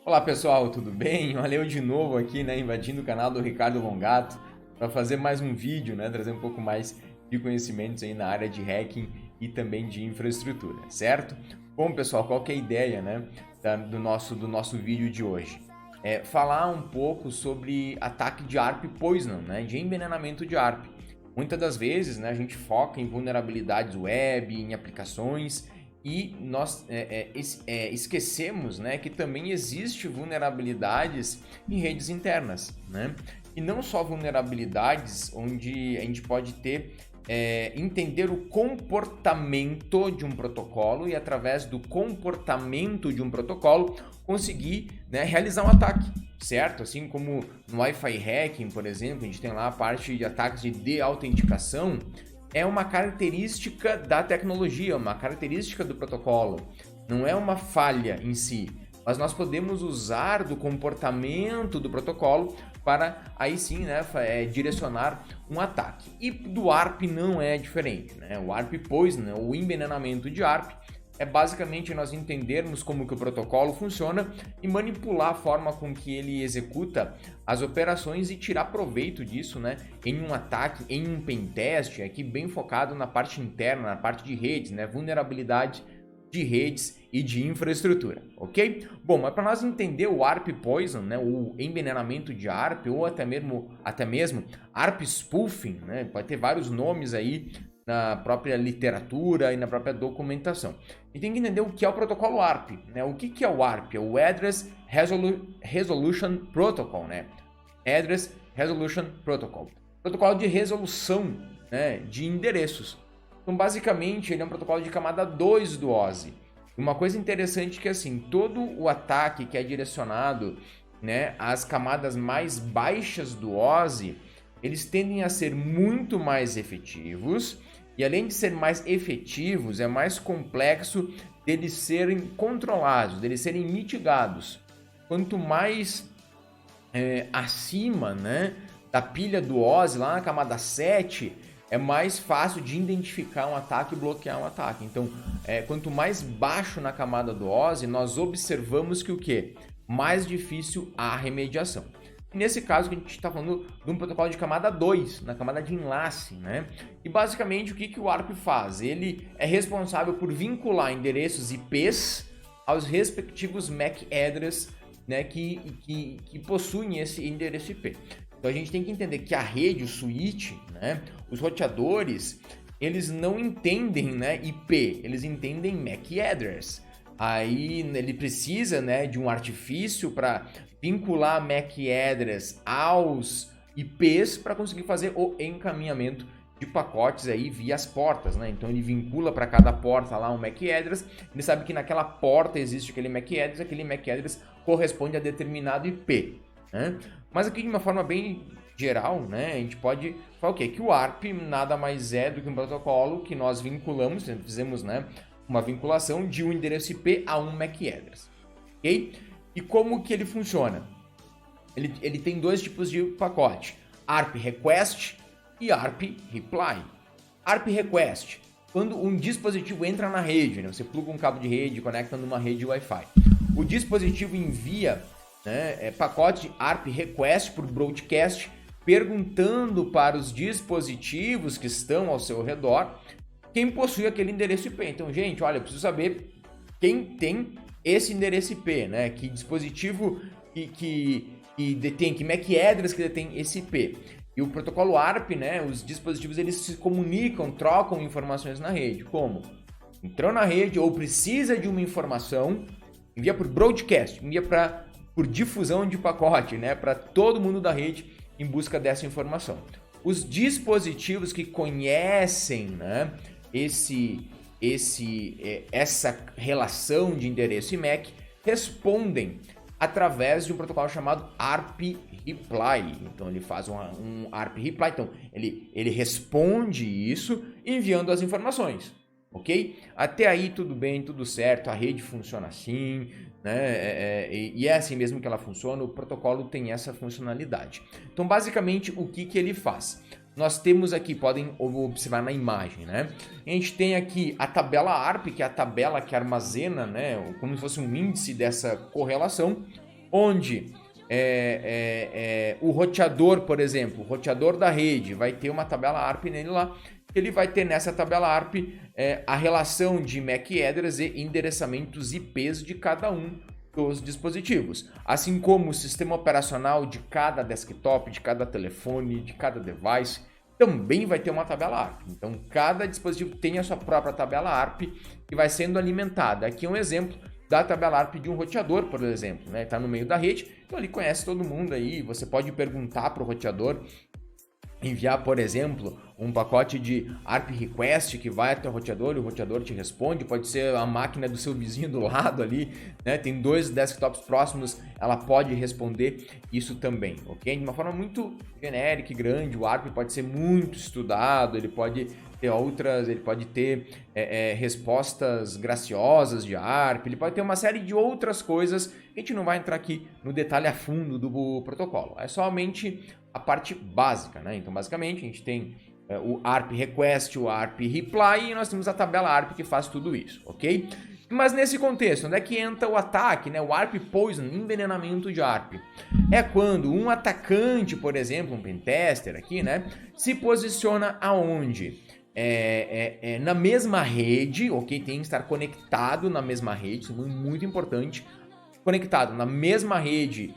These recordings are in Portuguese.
Olá pessoal, tudo bem? Olha eu de novo aqui, né, invadindo o canal do Ricardo Longato para fazer mais um vídeo, né, trazer um pouco mais de conhecimentos aí na área de hacking e também de infraestrutura, certo? Bom pessoal, qual que é a ideia, né, do nosso vídeo de hoje? É falar um pouco sobre ataque de ARP Poison, né, de envenenamento de ARP. Muitas das vezes, né, a gente foca em vulnerabilidades web, em aplicações e nós esquecemos, né, que também existe vulnerabilidades em redes internas, né? E não só vulnerabilidades onde a gente pode ter entender o comportamento de um protocolo e através do comportamento de um protocolo conseguir, né, realizar um ataque, certo? Assim como no Wi-Fi hacking, por exemplo, a gente tem lá a parte de ataques de autenticação. É uma característica da tecnologia, uma característica do protocolo. Não é uma falha em si, mas nós podemos usar do comportamento do protocolo para aí sim, né, direcionar um ataque. E do ARP não é diferente, né? O ARP Poison, né, o envenenamento de ARP, é basicamente nós entendermos como que o protocolo funciona e manipular a forma com que ele executa as operações e tirar proveito disso, né, em um ataque, em um pentest, aqui bem focado na parte interna, na parte de redes, né, vulnerabilidade de redes e de infraestrutura, ok? Bom, mas para nós entender o ARP Poison, né, o envenenamento de ARP, ou até mesmo ARP Spoofing, né, pode ter vários nomes aí na própria literatura e na própria documentação. E tem que entender o que é o protocolo ARP, né? O que é o ARP? É o Address Resolution Protocol, né? Address Resolution Protocol. Protocolo de resolução, né, de endereços. Então, basicamente, ele é um protocolo de camada 2 do OSI. Uma coisa interessante é que, assim, todo o ataque que é direcionado, né, às camadas mais baixas do OSI, eles tendem a ser muito mais efetivos e, além de ser mais efetivos, é mais complexo deles serem controlados, deles serem mitigados. Quanto mais acima, né, da pilha do OSI, lá na camada 7, é mais fácil de identificar um ataque e bloquear um ataque. Então, quanto mais baixo na camada do OSI, nós observamos que o quê? Mais difícil a remediação. Nesse caso, que a gente está falando de um protocolo de camada 2, na camada de enlace, né? E basicamente o que o ARP faz? Ele é responsável por vincular endereços IPs aos respectivos MAC address, né, que possuem esse endereço IP. Então a gente tem que entender que a rede, o switch, né, os roteadores, eles não entendem, né, IP, eles entendem MAC address. Aí ele precisa, né, de um artifício para vincular MAC address aos IPs para conseguir fazer o encaminhamento de pacotes aí via as portas, né? Então ele vincula para cada porta lá um MAC address, ele sabe que naquela porta existe aquele MAC address corresponde a determinado IP, né? Mas aqui de uma forma bem geral, né, a gente pode falar o quê? Que o ARP nada mais é do que um protocolo que nós vinculamos, fizemos, né, uma vinculação de um endereço IP a um MAC address, ok? E como que ele funciona? Ele tem dois tipos de pacote, ARP Request e ARP Reply. ARP Request, quando um dispositivo entra na rede, né, você pluga um cabo de rede, conecta numa rede Wi-Fi. O dispositivo envia, né, pacote ARP Request por broadcast, perguntando para os dispositivos que estão ao seu redor quem possui aquele endereço IP. Então, gente, olha, eu preciso saber quem tem esse endereço IP, né? Que dispositivo que detém, que MAC address que detém esse IP. E o protocolo ARP, né? Os dispositivos eles se comunicam, trocam informações na rede. Como? Entrou na rede ou precisa de uma informação, envia por broadcast, envia por difusão de pacote, né? Para todo mundo da rede em busca dessa informação. Os dispositivos que conhecem, né, essa relação de endereço e MAC respondem através de um protocolo chamado ARP Reply. Então ele faz um ARP Reply, então ele responde isso enviando as informações, ok? Até aí tudo bem, tudo certo, a rede funciona assim, né? E é assim mesmo que ela funciona, o protocolo tem essa funcionalidade. Então basicamente o que ele faz? Nós temos aqui, podem observar na imagem, né? A gente tem aqui a tabela ARP, que é a tabela que armazena, né, como se fosse um índice dessa correlação, onde o roteador, por exemplo, o roteador da rede vai ter uma tabela ARP nele lá, ele vai ter nessa tabela ARP a relação de MAC address e endereçamentos IPs de cada um dos dispositivos, assim como o sistema operacional de cada desktop, de cada telefone, de cada device, também vai ter uma tabela ARP. Então, cada dispositivo tem a sua própria tabela ARP que vai sendo alimentada. Aqui é um exemplo da tabela ARP de um roteador, por exemplo, né? Está no meio da rede, então ele conhece todo mundo aí. Você pode perguntar para o roteador, enviar, por exemplo, um pacote de ARP request que vai até o roteador e o roteador te responde. Pode ser a máquina do seu vizinho do lado ali, né? Tem 2 desktops próximos, ela pode responder isso também, ok? De uma forma muito genérica e grande, o ARP pode ser muito estudado, ele pode ter respostas graciosas de ARP, ele pode ter uma série de outras coisas que a gente não vai entrar aqui no detalhe a fundo do protocolo. É somente a parte básica, né? Então, basicamente, a gente tem o ARP request, o ARP reply e nós temos a tabela ARP que faz tudo isso, ok? Mas nesse contexto, onde é que entra o ataque, né? O ARP poison, envenenamento de ARP. É quando um atacante, por exemplo, um pentester aqui, né? Se posiciona aonde? Na mesma rede, ok? Tem que estar conectado na mesma rede, isso é muito importante. Conectado na mesma rede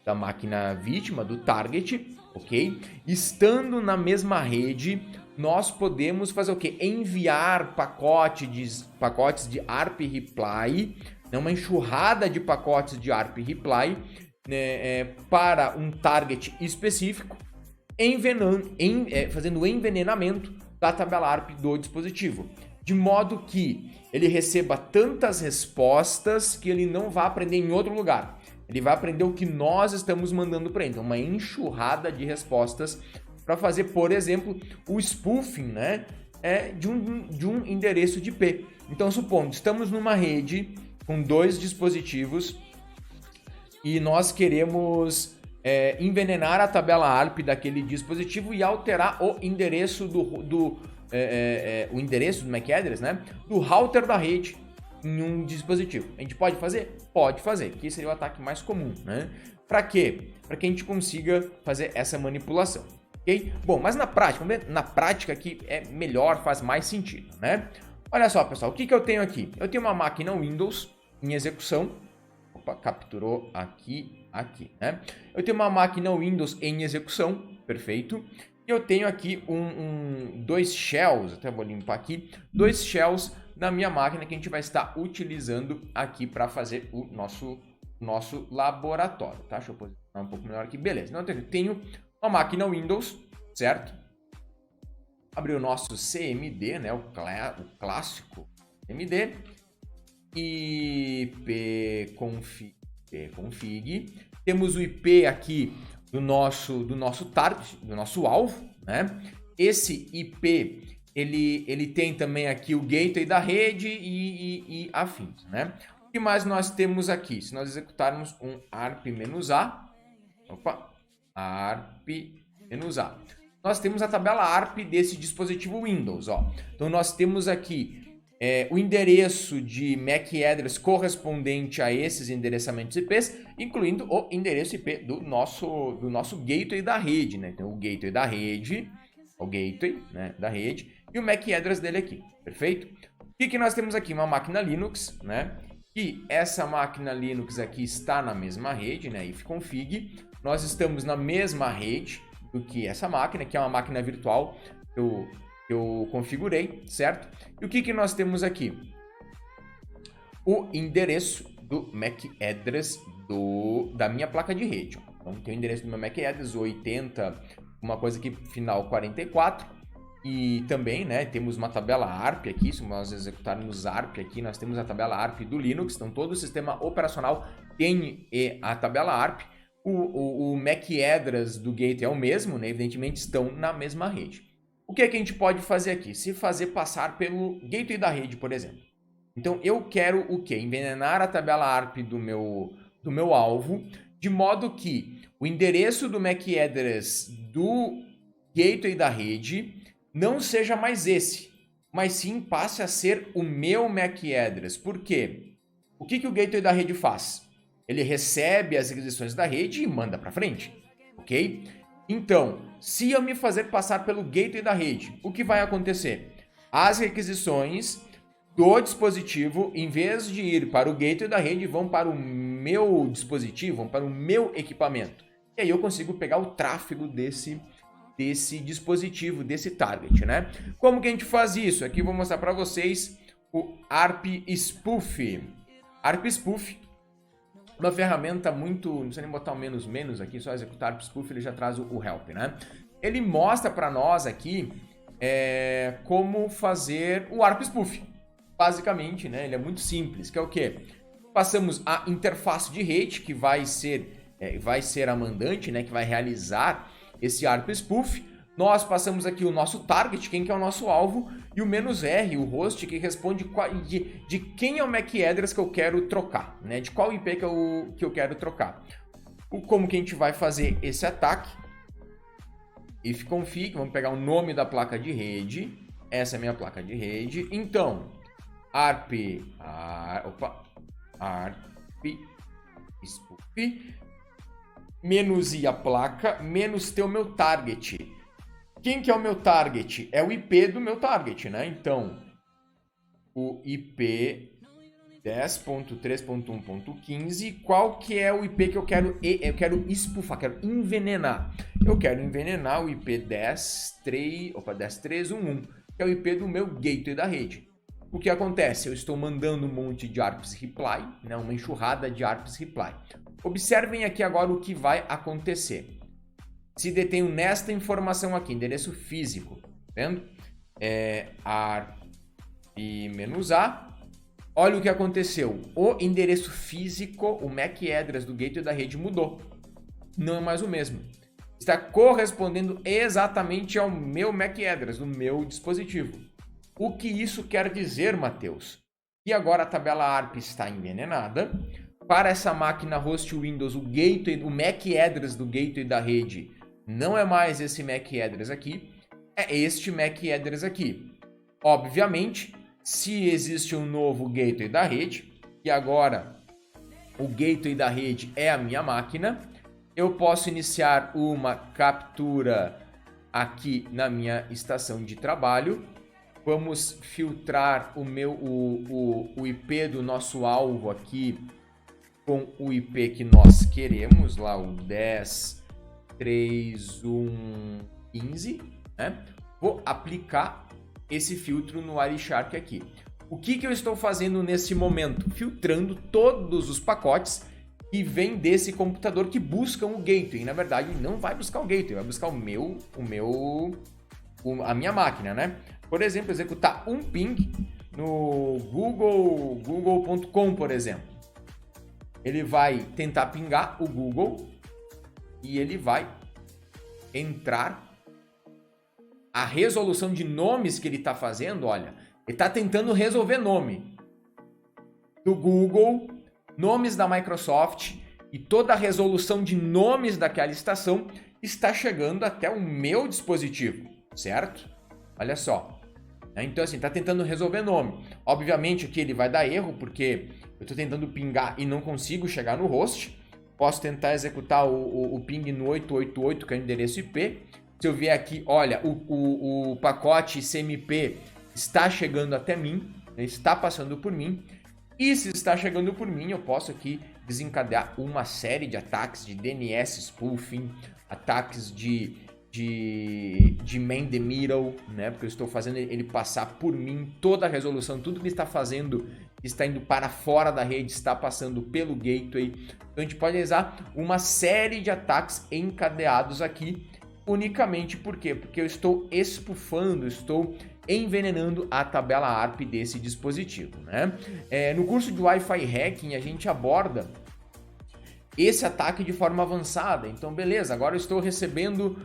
da máquina vítima, do target, ok? Estando na mesma rede, nós podemos fazer o quê? Enviar pacotes de ARP reply, né? Uma enxurrada de pacotes de ARP reply, né? Para um target específico, fazendo o envenenamento da tabela ARP do dispositivo, de modo que ele receba tantas respostas que ele não vá aprender em outro lugar. Ele vai aprender o que nós estamos mandando para ele. Então, uma enxurrada de respostas para fazer, por exemplo, o spoofing, né, de um endereço de IP. Então, supondo, estamos numa rede com 2 dispositivos e nós queremos envenenar a tabela ARP daquele dispositivo e alterar o endereço o endereço do MAC address, né, do router da rede em um dispositivo. A gente pode fazer? Pode fazer, que seria o ataque mais comum, né? Para quê? Para que a gente consiga fazer essa manipulação, ok? Bom, mas na prática, vamos ver? Na prática aqui é melhor, faz mais sentido, né? Olha só, pessoal, o que eu tenho aqui? Eu tenho uma máquina Windows em execução. Opa, capturou aqui, né? Eu tenho uma máquina Windows em execução, perfeito. E eu tenho aqui 2 shells, até vou limpar aqui, 2 shells na minha máquina que a gente vai estar utilizando aqui para fazer o nosso laboratório, tá? Deixa eu posicionar um pouco melhor aqui, beleza. Então eu tenho uma máquina Windows, certo? Abrir o nosso CMD, né? O clássico CMD. ipconfig. Temos o IP aqui do nosso target, do nosso alvo, né? Esse IP, ele tem também aqui o gateway da rede e afins, né? O que mais nós temos aqui? Se nós executarmos um arp-a, arp-a, nós temos a tabela ARP desse dispositivo Windows, ó. Então nós temos aqui o endereço de MAC address correspondente a esses endereçamentos IPs, incluindo o endereço IP do nosso gateway da rede, né? Então o gateway da rede, né, da rede, e o MAC address dele aqui, perfeito? O que nós temos aqui? Uma máquina Linux, né? E essa máquina Linux aqui está na mesma rede, né? ifconfig. Nós estamos na mesma rede do que essa máquina, que é uma máquina virtual que eu configurei, certo? E o que nós temos aqui? O endereço do MAC address da minha placa de rede. Ó. Então, tem o endereço do meu MAC address, 80, uma coisa aqui, final 44. E também, né, temos uma tabela ARP aqui, se nós executarmos ARP aqui, nós temos a tabela ARP do Linux. Então, todo o sistema operacional tem a tabela ARP. O MAC address do gateway é o mesmo, né? Evidentemente, estão na mesma rede. O que é que a gente pode fazer aqui? Se fazer passar pelo gateway da rede, por exemplo. Então, eu quero o quê? Envenenar a tabela ARP do meu alvo, de modo que o endereço do MAC address do gateway da rede não seja mais esse, mas sim passe a ser o meu MAC address. Por quê? O que o gateway da rede faz? Ele recebe as requisições da rede e manda para frente, ok? Então, se eu me fazer passar pelo gateway da rede, o que vai acontecer? As requisições do dispositivo, em vez de ir para o gateway da rede, vão para o meu dispositivo, vão para o meu equipamento. E aí eu consigo pegar o tráfego desse dispositivo, desse target, né? Como que a gente faz isso? Aqui eu vou mostrar para vocês o ARP Spoof. ARP Spoof, uma ferramenta muito... Não precisa nem botar o menos aqui, só executar ARP Spoof, ele já traz o help, né? Ele mostra para nós aqui como fazer o ARP Spoof. Basicamente, né? Ele é muito simples, que é o quê? Passamos a interface de rede, que vai ser a mandante, né? Que vai realizar esse ARP Spoof. Nós passamos aqui o nosso target, quem que é o nosso alvo, e o "-r", o host, que responde de quem é o MAC address que eu quero trocar, né? De qual IP que eu quero trocar. Como que a gente vai fazer esse ataque? Ifconfig, vamos pegar o nome da placa de rede. Essa é a minha placa de rede. Então, ARP Spoof, menos "i" a placa, menos "t" o meu target. Quem que é o meu target? É o IP do meu target, né? Então, o IP 10.3.1.15, qual que é o IP que eu quero spoofar, quero envenenar? Eu quero envenenar o IP 10.3.1.1, que é o IP do meu gateway da rede. O que acontece? Eu estou mandando um monte de ARPs reply, né? Uma enxurrada de ARPs reply. Observem aqui agora o que vai acontecer. Se detenho nesta informação aqui, endereço físico, vendo? ARP-A. Olha o que aconteceu. O endereço físico, o MAC address do gateway da rede mudou. Não é mais o mesmo. Está correspondendo exatamente ao meu MAC address, do meu dispositivo. O que isso quer dizer, Matheus? E agora a tabela ARP está envenenada. Para essa máquina host Windows, o MAC address do gateway da rede não é mais esse MAC address aqui, é este MAC address aqui. Obviamente, se existe um novo gateway da rede, e agora o gateway da rede é a minha máquina, eu posso iniciar uma captura aqui na minha estação de trabalho. Vamos filtrar o IP do nosso alvo aqui com o IP que nós queremos, lá o 10.3.1.15, né? Vou aplicar esse filtro no Wireshark aqui. O que eu estou fazendo nesse momento? Filtrando todos os pacotes que vêm desse computador que buscam o gateway. Na verdade, não vai buscar o gateway, vai buscar a minha máquina, né? Por exemplo, executar um ping no google.com, por exemplo. Ele vai tentar pingar o Google e ele vai entrar. A resolução de nomes que ele está fazendo, olha, ele está tentando resolver nome do Google, nomes da Microsoft, e toda a resolução de nomes daquela estação está chegando até o meu dispositivo, certo? Olha só. Então, assim, está tentando resolver nome. Obviamente aqui ele vai dar erro, porque eu estou tentando pingar e não consigo chegar no host. Posso tentar executar o ping no 888, que é o endereço IP. Se eu vier aqui, olha, o pacote CMP está chegando até mim, está passando por mim. E se está chegando por mim, eu posso aqui desencadear uma série de ataques de DNS spoofing, ataques de man the middle, né? Porque eu estou fazendo ele passar por mim, toda a resolução, tudo que ele está fazendo está indo para fora da rede, está passando pelo gateway. Então a gente pode usar uma série de ataques encadeados aqui, unicamente por quê? Porque eu estou spoofando, estou envenenando a tabela ARP desse dispositivo, né? No curso de Wi-Fi Hacking a gente aborda esse ataque de forma avançada. Então, beleza, agora eu estou recebendo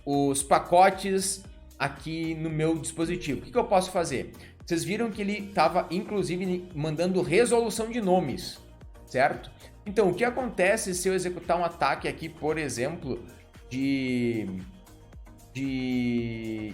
os pacotes aqui no meu dispositivo. O que eu posso fazer? Vocês viram que ele estava, inclusive, mandando resolução de nomes, certo? Então, o que acontece se eu executar um ataque aqui, por exemplo, de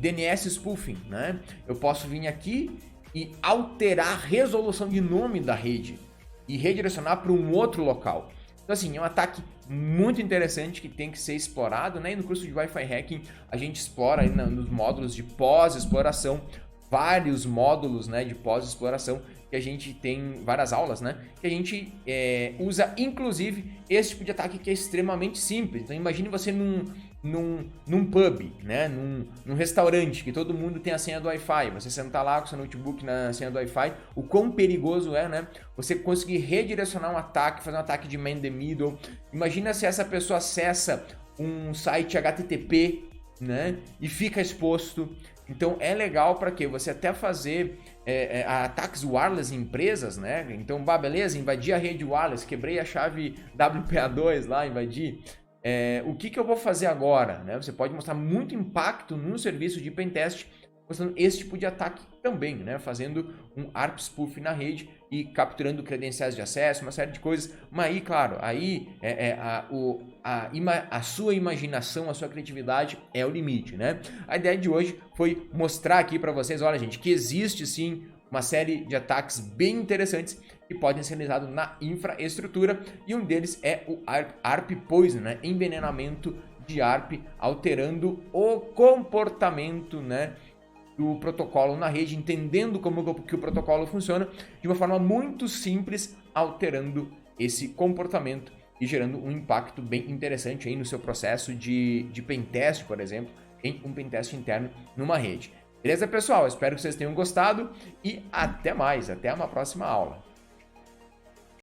DNS spoofing, né? Eu posso vir aqui e alterar a resolução de nome da rede e redirecionar para um outro local. Então, assim, é um ataque muito interessante que tem que ser explorado, né? E no curso de Wi-Fi Hacking a gente explora aí nos módulos de pós-exploração, vários módulos, né, de pós-exploração que a gente tem, várias aulas, né, que a gente usa, inclusive, esse tipo de ataque que é extremamente simples. Então, imagine você num pub, né, num restaurante, que todo mundo tem a senha do Wi-Fi, você sentar lá com seu notebook na senha do Wi-Fi, o quão perigoso é, né, você conseguir redirecionar um ataque, fazer um ataque de man in the middle. Imagina se essa pessoa acessa um site HTTP, né, e fica exposto. Então é legal para quê? Você até fazer ataques wireless em empresas, né? Então, beleza, invadi a rede wireless, quebrei a chave WPA2 lá, invadi. O que eu vou fazer agora? Né? Você pode mostrar muito impacto num serviço de pentest mostrando esse tipo de ataque também, né? Fazendo um ARP spoof na rede e capturando credenciais de acesso, uma série de coisas. Mas aí, claro, a sua imaginação, a sua criatividade é o limite, né? A ideia de hoje foi mostrar aqui para vocês, olha gente, que existe sim uma série de ataques bem interessantes que podem ser realizados na infraestrutura, e um deles é o ARP Poison, né? Envenenamento de ARP, alterando o comportamento, né, do protocolo na rede, entendendo como que o protocolo funciona de uma forma muito simples, alterando esse comportamento e gerando um impacto bem interessante aí no seu processo de pentest, por exemplo, em um pentest interno numa rede. Beleza, pessoal? Espero que vocês tenham gostado e até mais, até uma próxima aula.